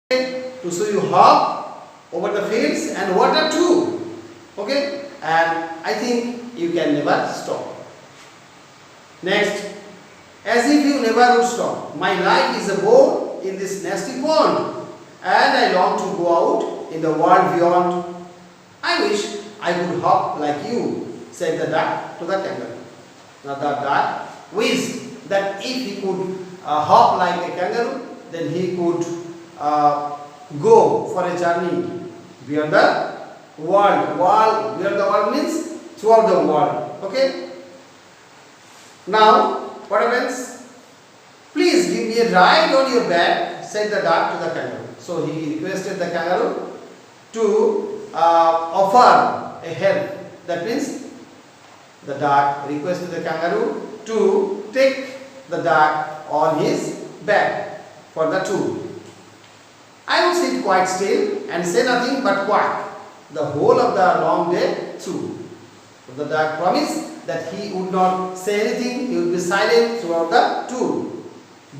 to so you hop over the fields and water too. Okay, and I think you can never stop. Next, as if you never would stop. My life is a boat in this nasty pond, and I long to go out in the world beyond. I wish I could hop like you, said the duck to the kangaroo. Now the duck wished that if he could hop like a kangaroo, then he could go for a journey beyond the world. Beyond the world means throughout the world. Okay. Now what happens? Please give me a ride on your back, said the duck to the kangaroo. So he requested the kangaroo to offer a help. That means the duck requested the kangaroo to take the duck on his back for the tour. I would sit quite still and say nothing but quack the whole of the long day through. So the duck promised that he would not say anything, he would be silent throughout the tour.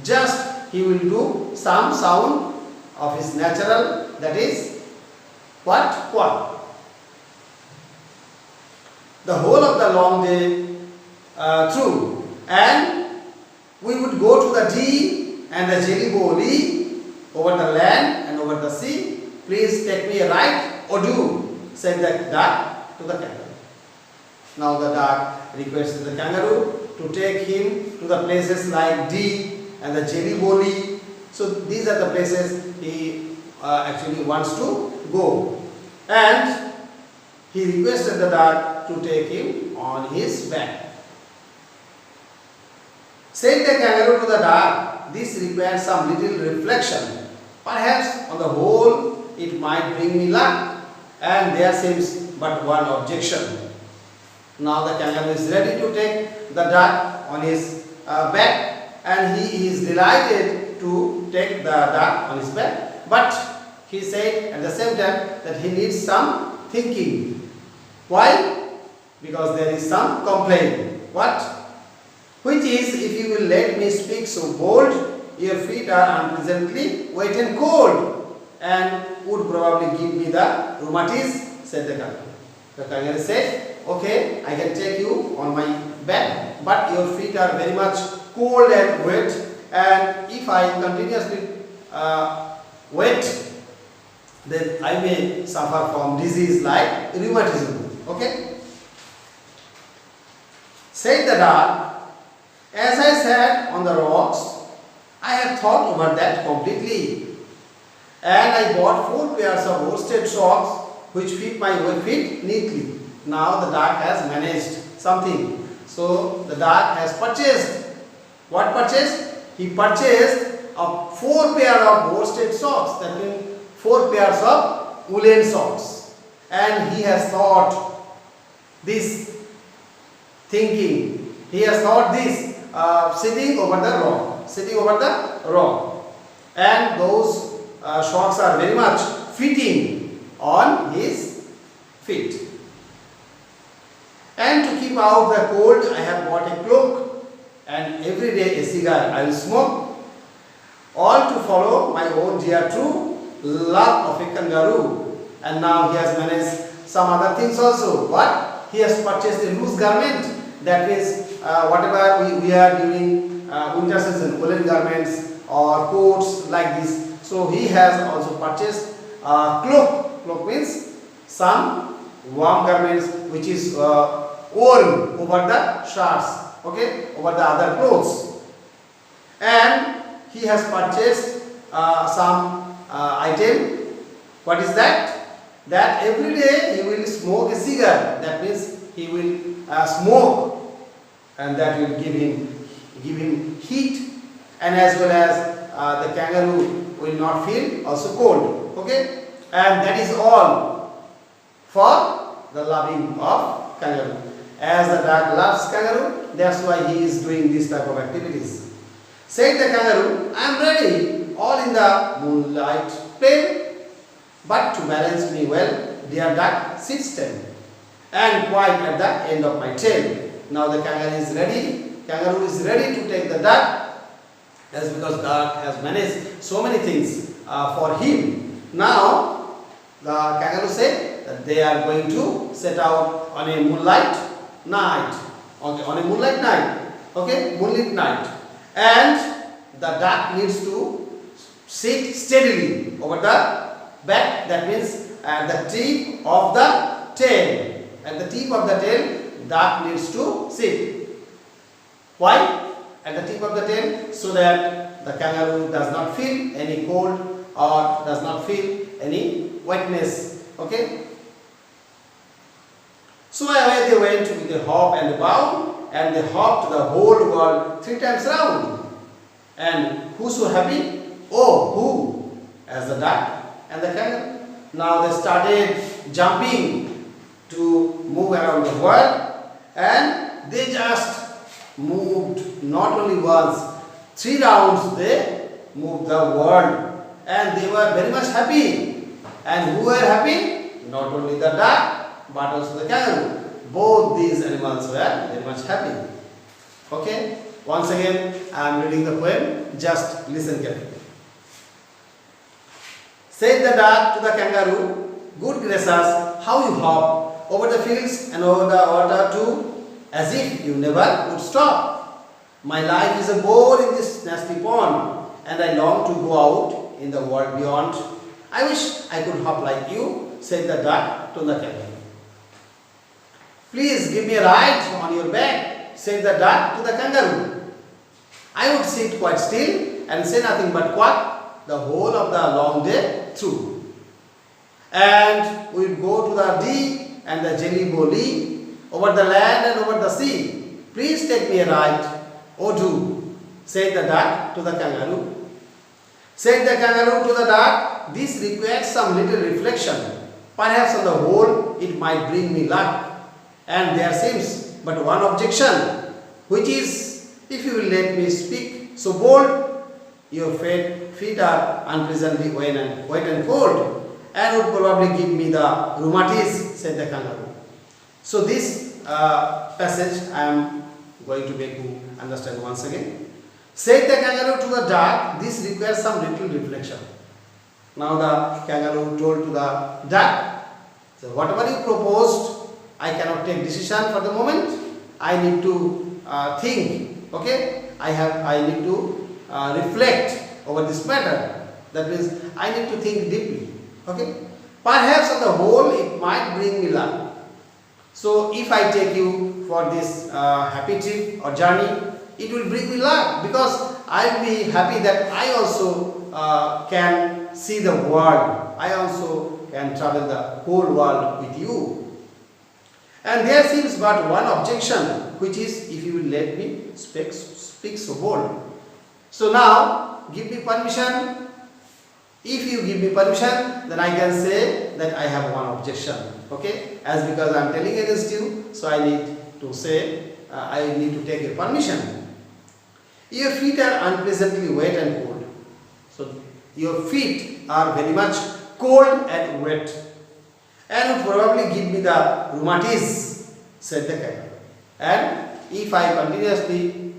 Just he will do some sound of his natural, that is what? Quack. The whole of the long day through, and we would go to the tea and the jelly bolly over the land and over the sea. Please take me a ride, or do, said the duck to the kangaroo. Now the duck requested the kangaroo to take him to the places like D and the jelly bolly. So these are the places he actually wants to go, and he requested the duck to take him on his back. Said the kangaroo to the duck, this requires some little reflection. Perhaps on the whole it might bring me luck, and there seems but one objection. Now the kangaroo is ready to take the duck on his back, and he is delighted to take the duck on his back, but he said at the same time that he needs some thinking. Why? Because there is some complaint. What? Which is, if you will let me speak so bold, your feet are unpleasantly wet and cold, and would probably give me the rheumatism, said the kangaroo. The kangaroo said, okay, I can take you on my back, but your feet are very much cold and wet, and if I continuously wet, then I may suffer from disease like rheumatism. Okay? Said the duck, as I sat on the rocks, I have thought over that completely, and I bought 4 pairs of worsted socks which fit my feet neatly. Now the duck has managed something. So the duck has purchased. What purchased? He purchased 4 pairs of worsted socks. That means 4 pairs of woolen socks. And he has thought this thinking. He has thought this sitting over the rock. And those socks are very much fitting on his feet. And to keep out the cold, I have bought a cloak, and every day a cigar I will smoke, all to follow my own dear true love of a kangaroo. And now he has managed some other things also. What? He has purchased a loose garment, that means whatever we wear during winter season, woolen garments or coats like this. So he has also purchased a cloak. Cloak means some warm garments which is worn over the shirts, okay, over the other clothes. And he has purchased some item. What is that? That every day he will smoke a cigar. That means he will smoke, and that will give him heat, and as well as the kangaroo will not feel also cold. Okay, and that is all for the loving of kangaroo. As the duck loves kangaroo, that's why he is doing this type of activities. Said the kangaroo, I am ready, all in the moonlight plain, but to balance me well, dear duck, sit still, and quite at the end of my tail. Now the kangaroo is ready to take the duck That's because duck has managed so many things for him. Now the kangaroo said that they are going to set out on a moonlight night. Okay, on a moonlight night. Okay, moonlit night. And the duck needs to sit steadily over the back. That means at the tip of the tail. At the tip of the tail, duck needs to sit. Why? At the tip of the tail, so that the kangaroo does not feel any cold or does not feel any wetness. Okay? So away they went with a hop and a bound, and they hopped the whole world 3 times round. And who's so happy? Oh, who? As the duck and the kangaroo. Now they started jumping to move around the world, and they just moved not only once, 3 rounds they moved the world, and they were very much happy. And who were happy? Not only the duck but also the kangaroo. Both these animals were very much happy. Okay? Once again I am reading the poem, just listen carefully. Said the duck to the kangaroo, "Good gracious, how you hop over the fields and over the water too, as if you never would stop. My life is a bore in this nasty pond, and I long to go out in the world beyond. I wish I could hop like you," said the duck to the kangaroo. "Please give me a ride on your back," said the duck to the kangaroo. "I would sit quite still and say nothing but quack the whole of the long day through. And we would go to the Dee and the Jelly Bolly, over the land and over the sea. Please take me a ride, oh do," said the duck to the kangaroo. Said the kangaroo to the duck, "This requires some little reflection. Perhaps on the whole it might bring me luck. And there seems but one objection, which is, if you will let me speak so bold, your feet are unpleasantly wet and cold, and would probably give me the rheumatiz," said the kangaroo. So this passage I am going to make you understand once again. Said the kangaroo to the duck, "This requires some little reflection." Now the kangaroo told to the duck, "So whatever you proposed, I cannot take decision for the moment. I need to think. Okay, I need to reflect over this matter. That means I need to think deeply. Okay, perhaps on the whole it might bring me luck. So if I take you for this happy trip or journey, it will bring me luck, because I will be happy that I also can see the world. I also can travel the whole world with you. And there seems but one objection, which is, if you will let me speak so bold. So now give me permission. If you give me permission, then I can say that I have one objection. Okay, as because I am telling against you, so I need to say, I need to take your permission. Your feet are unpleasantly wet and cold. So your feet are very much cold and wet, and would probably give me the rheumatiz," said the kangaroo. "And if I continuously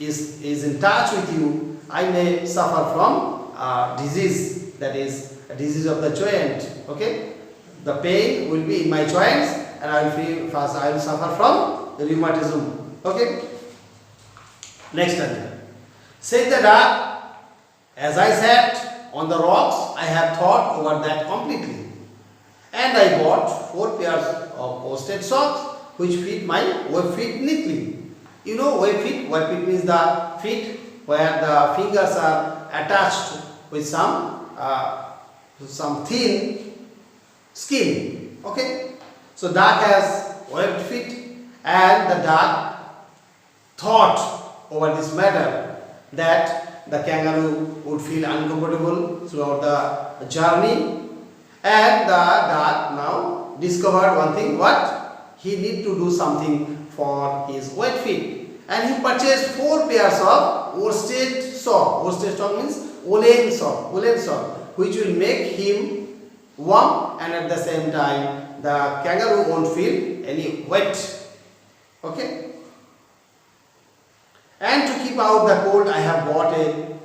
is in touch with you, I may suffer from disease, that is a disease of the joint. Okay, the pain will be in my joints, and I will suffer from rheumatism." Okay. Next one. Said the duck, "As I sat on the rocks, I have thought over that completely, and I bought 4 pairs of worsted socks which fit my web feet neatly." You know web feet? Web feet means the feet where the fingers are attached with some thin skin. Okay, so duck has webbed feet, and the duck thought over this matter that the kangaroo would feel uncomfortable throughout the journey, and the duck now discovered one thing, what he need to do something for his wet feet, and he purchased 4 pairs of worsted sock. Worsted sock means woolen sock, which will make him warm, and at the same time the kangaroo won't feel any wet. Okay. And to keep out the cold, I have bought a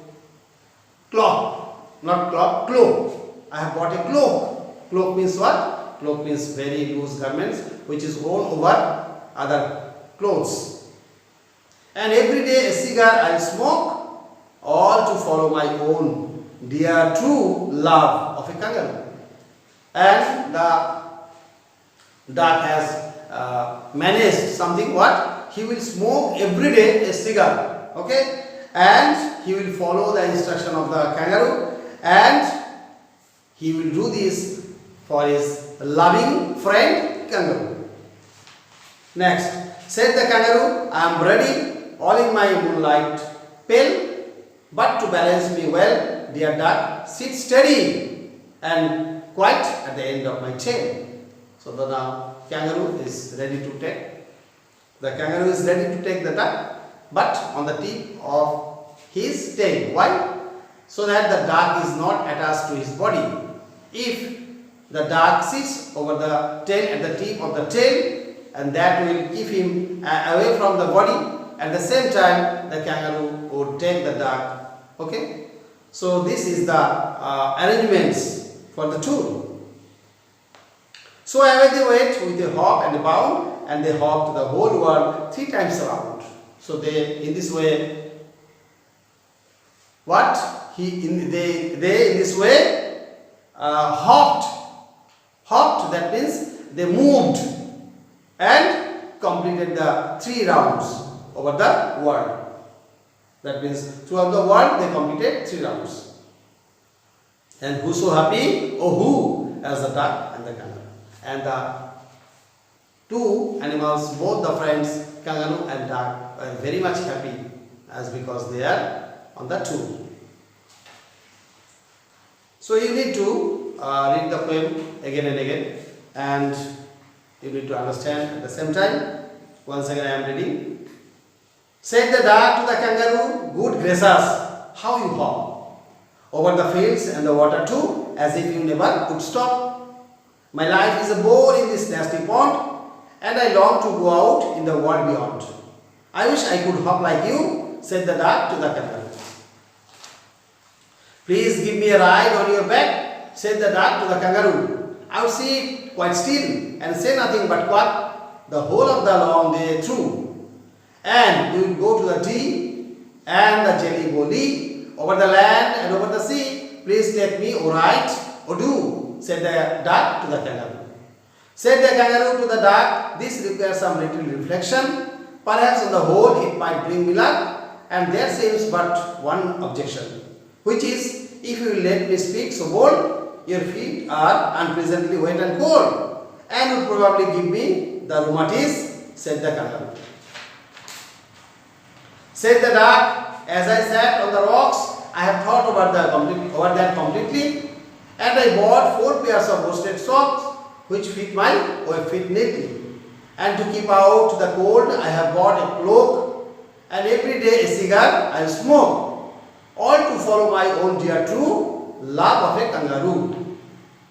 cloak. Not cloak, cloak. I have bought a cloak. Cloak means what? Cloak means very loose garments which is worn over other clothes. And every day a cigar I'll smoke, all to follow my own dear true love of a kangaroo. And the duck has managed something what? He will smoke every day a cigar. Okay? And he will follow the instruction of the kangaroo, and he will do this for his loving friend kangaroo. Next, said the kangaroo, I am ready, all in my moonlight pail, but to balance me well, dear duck, sit steady and quiet at the end of my tail. So the now kangaroo is ready to take. The kangaroo is ready to take the duck, but on the tip of his tail. Why? So that the duck is not attached to his body. If the duck sits over the tail at the tip of the tail, and that will keep him away from the body, at the same time the kangaroo would take the duck. Okay? So this is the arrangements for the tour. So away they went with a hop and a bound, and they hopped the whole world 3 times around. So they, in this way, they in this way hopped, that means they moved and completed the 3 rounds over the world. That means throughout the world they completed 3 rounds. And who so happy? Oh, who? As the duck and the kangaroo. And the 2 animals, both the friends, kangaroo and duck, are very much happy as because they are on the tour. So you need to read the poem again and again, and you need to understand at the same time. Once again I am reading. Said the duck to the kangaroo, good gracious, how you hop over the fields and the water too, as if you never could stop. My life is a bore in this nasty pond, and I long to go out in the world beyond. I wish I could hop like you, said the duck to the kangaroo. Please give me a ride on your back, said the duck to the kangaroo. I will sit quite still and say nothing but quack the whole of the long day through. And we will go to the tea and the jelly bolly, over the land and over the sea. Please take me, all right, or do, said the duck to the kangaroo. Said the kangaroo to the duck, this requires some little reflection. Perhaps on the whole it might bring me luck, and there seems but one objection, which is, if you will let me speak so bold, your feet are unpleasantly wet and cold, and will probably give me the rheumatiz, said the kangaroo. Said the duck, as I sat on the rocks, I have thought over that completely, and I bought 4 pairs of worsted socks, which fit my feet neatly. And to keep out the cold, I have bought a cloak, and every day a cigar I smoke, all to follow my own dear true love of a kangaroo.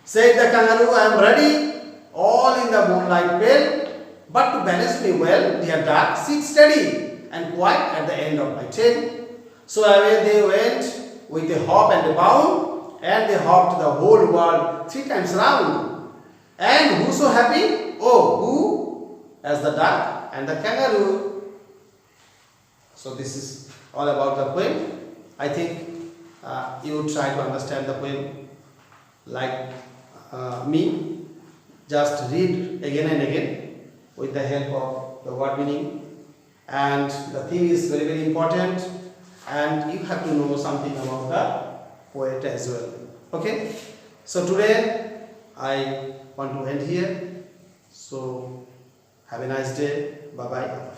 Said the kangaroo, I am ready, all in the moonlight pail, but to balance me well, dear duck, sit steady and quiet at the end of my tail. So away they went with a hop and a bound, and they hopped the whole world 3 times round. And who so happy? Oh, who? As the duck and the kangaroo. So this is all about the poem. I think you try to understand the poem like me. Just read again and again with the help of the word meaning. And the theme is very, very important. And you have to know something about the poet as well. Okay? So today I want to end here. So have a nice day. Bye bye.